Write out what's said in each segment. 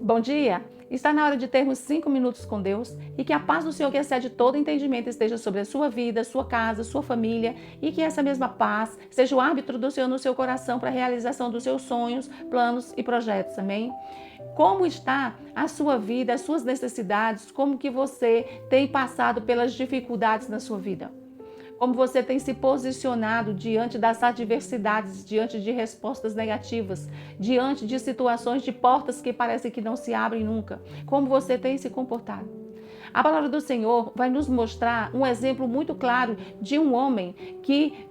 Bom dia! Está na hora de termos 5 minutos com Deus e que a paz do Senhor, que excede todo entendimento, esteja sobre a sua vida, sua casa, sua família e que essa mesma paz seja o árbitro do Senhor no seu coração para a realização dos seus sonhos, planos e projetos. Amém? Como está a sua vida, as suas necessidades, como que você tem passado pelas dificuldades na sua vida? Como você tem se posicionado diante das adversidades, diante de respostas negativas, diante de situações de portas que parecem que não se abrem nunca. Como você tem se comportado. A palavra do Senhor vai nos mostrar um exemplo muito claro de um homem que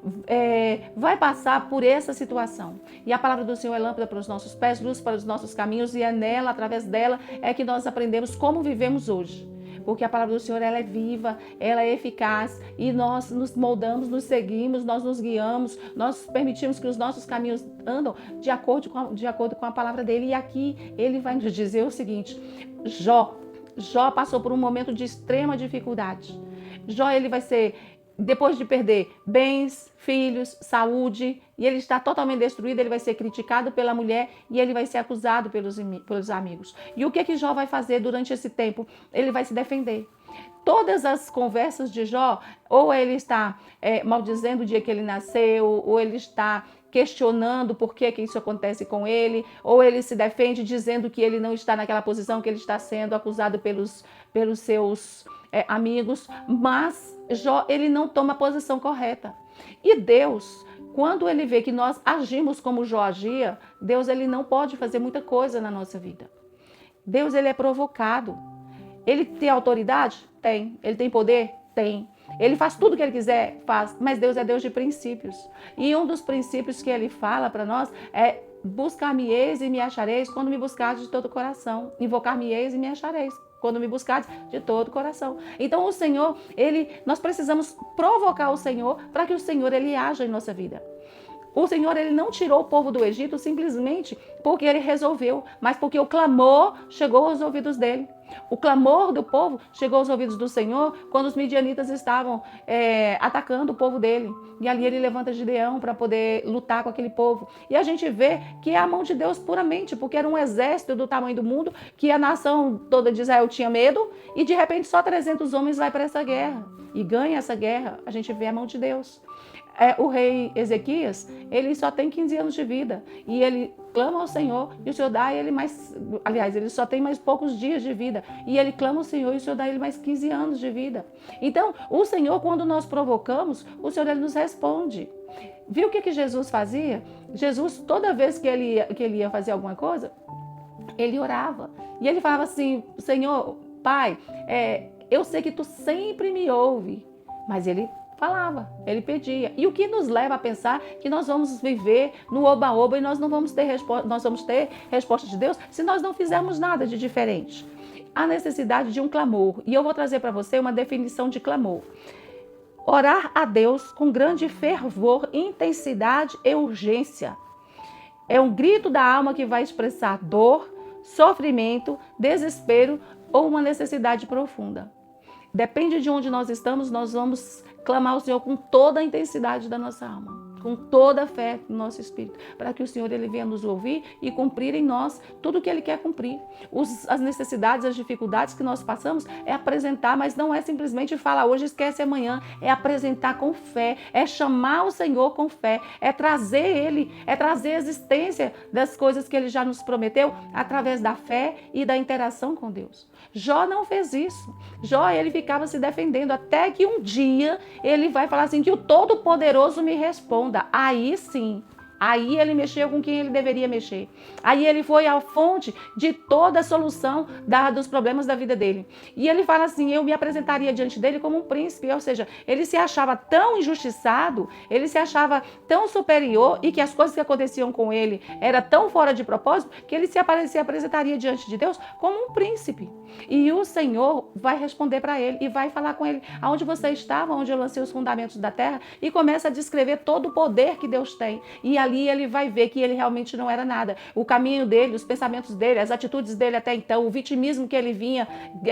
vai passar por essa situação. E a palavra do Senhor é lâmpada para os nossos pés, luz para os nossos caminhos, e é nela, através dela, é que nós aprendemos como vivemos hoje. Porque a palavra do Senhor, ela é viva, ela é eficaz e nós nos moldamos, nos seguimos, nós nos guiamos, nós permitimos que os nossos caminhos andam de acordo com a palavra dele. E aqui ele vai nos dizer o seguinte: Jó passou por um momento de extrema dificuldade. Jó, ele vai ser, depois de perder bens, filhos, saúde, e ele está totalmente destruído, ele vai ser criticado pela mulher e ele vai ser acusado pelos amigos. E o que Jó vai fazer durante esse tempo? Ele vai se defender. Todas as conversas de Jó, ou ele está maldizendo o dia que ele nasceu, ou ele está questionando por que isso acontece com ele, ou ele se defende dizendo que ele não está naquela posição, que ele está sendo acusado pelos seus amigos, mas Jó, ele não toma a posição correta. E Deus, quando ele vê que nós agimos como Jó agia, Deus, ele não pode fazer muita coisa na nossa vida. Deus, ele é provocado. Ele tem autoridade? Tem. Ele tem poder? Tem. Ele faz tudo o que ele quiser? Faz. Mas Deus é Deus de princípios. E um dos princípios que ele fala para nós é: buscar-me-eis e me achareis quando me buscardes de todo o coração. Invocar-me-eis e me achareis quando me buscardes de todo o coração. Então o Senhor, nós precisamos provocar o Senhor para que o Senhor, ele haja em nossa vida. O Senhor, ele não tirou o povo do Egito simplesmente porque ele resolveu, mas porque o clamor chegou aos ouvidos dele. O clamor do povo chegou aos ouvidos do Senhor quando os midianitas estavam atacando o povo dele. E ali ele levanta Gideão para poder lutar com aquele povo. E a gente vê que é a mão de Deus puramente, porque era um exército do tamanho do mundo, que a nação toda de Israel tinha medo, e de repente só 300 homens vai para essa guerra. E ganha essa guerra, a gente vê a mão de Deus. O rei Ezequias, ele só tem 15 anos de vida e ele clama ao Senhor e o Senhor dá ele ele só tem mais poucos dias de vida e ele clama ao Senhor e o Senhor dá ele mais 15 anos de vida. Então, o Senhor, quando nós provocamos, o Senhor, ele nos responde. Viu o que Jesus fazia? Jesus, toda vez que ele ia fazer alguma coisa, ele orava e ele falava assim: Senhor, Pai, eu sei que tu sempre me ouve, mas ele falava, ele pedia. E o que nos leva a pensar que nós vamos viver no oba-oba e nós vamos ter resposta de Deus se nós não fizermos nada de diferente. Há necessidade de um clamor. E eu vou trazer para você uma definição de clamor. Orar a Deus com grande fervor, intensidade e urgência. É um grito da alma que vai expressar dor, sofrimento, desespero ou uma necessidade profunda. Depende de onde nós estamos, nós vamos clamar ao Senhor com toda a intensidade da nossa alma, com toda a fé no nosso espírito, para que o Senhor, ele venha nos ouvir e cumprir em nós tudo o que ele quer cumprir. As necessidades, as dificuldades que nós passamos é apresentar, mas não é simplesmente falar hoje, esquece amanhã, é apresentar com fé, é chamar o Senhor com fé, é trazer ele, é trazer a existência das coisas que ele já nos prometeu através da fé e da interação com Deus. Jó não fez isso. Jó, ele ficava se defendendo até que um dia ele vai falar assim: que o Todo-Poderoso me responda. Aí sim, aí ele mexeu com quem ele deveria mexer. Aí ele foi à fonte de toda a solução dos problemas da vida dele. E ele fala assim: eu me apresentaria diante dele como um príncipe. Ou seja, ele se achava tão injustiçado, ele se achava tão superior e que as coisas que aconteciam com ele eram tão fora de propósito que ele se apresentaria diante de Deus como um príncipe. E o Senhor vai responder para ele e vai falar com ele: aonde você estava, onde eu lancei os fundamentos da terra, e começa a descrever todo o poder que Deus tem. E ali ele vai ver que ele realmente não era nada. O caminho dele, os pensamentos dele, as atitudes dele até então, o vitimismo que ele vinha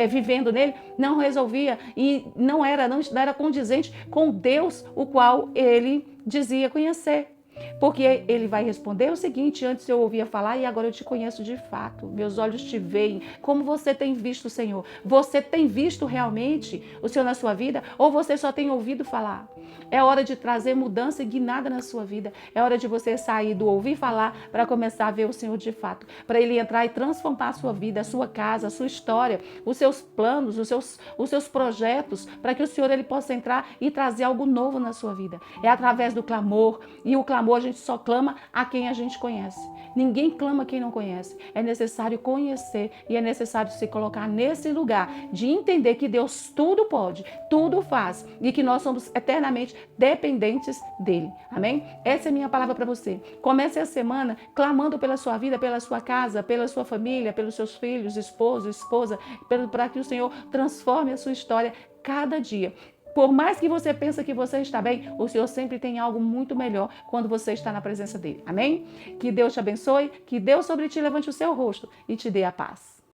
vivendo nele, não resolvia e não era condizente com Deus, o qual ele dizia conhecer. Porque ele vai responder o seguinte: antes eu ouvia falar e agora eu te conheço de fato. Meus olhos te veem. Como você tem visto o Senhor? Você tem visto realmente o Senhor na sua vida? Ou você só tem ouvido falar? É hora de trazer mudança e guinada na sua vida. É hora de você sair do ouvir falar para começar a ver o Senhor de fato. Para Ele entrar e transformar a sua vida, a sua casa, a sua história, os seus planos, os seus projetos, para que o Senhor Ele possa entrar e trazer algo novo na sua vida. É através do clamor. E o clamor a gente só clama a quem a gente conhece. Ninguém clama quem não conhece. É necessário conhecer e é necessário se colocar nesse lugar de entender que Deus tudo pode, tudo faz e que nós somos eternamente dependentes dele. Amém? Essa é a minha palavra para você. Comece a semana clamando pela sua vida, pela sua casa, pela sua família, pelos seus filhos, esposo, esposa, para que o Senhor transforme a sua história cada dia. Por mais que você pense que você está bem, o Senhor sempre tem algo muito melhor quando você está na presença dele. Amém? Que Deus te abençoe, que Deus sobre ti levante o seu rosto e te dê a paz.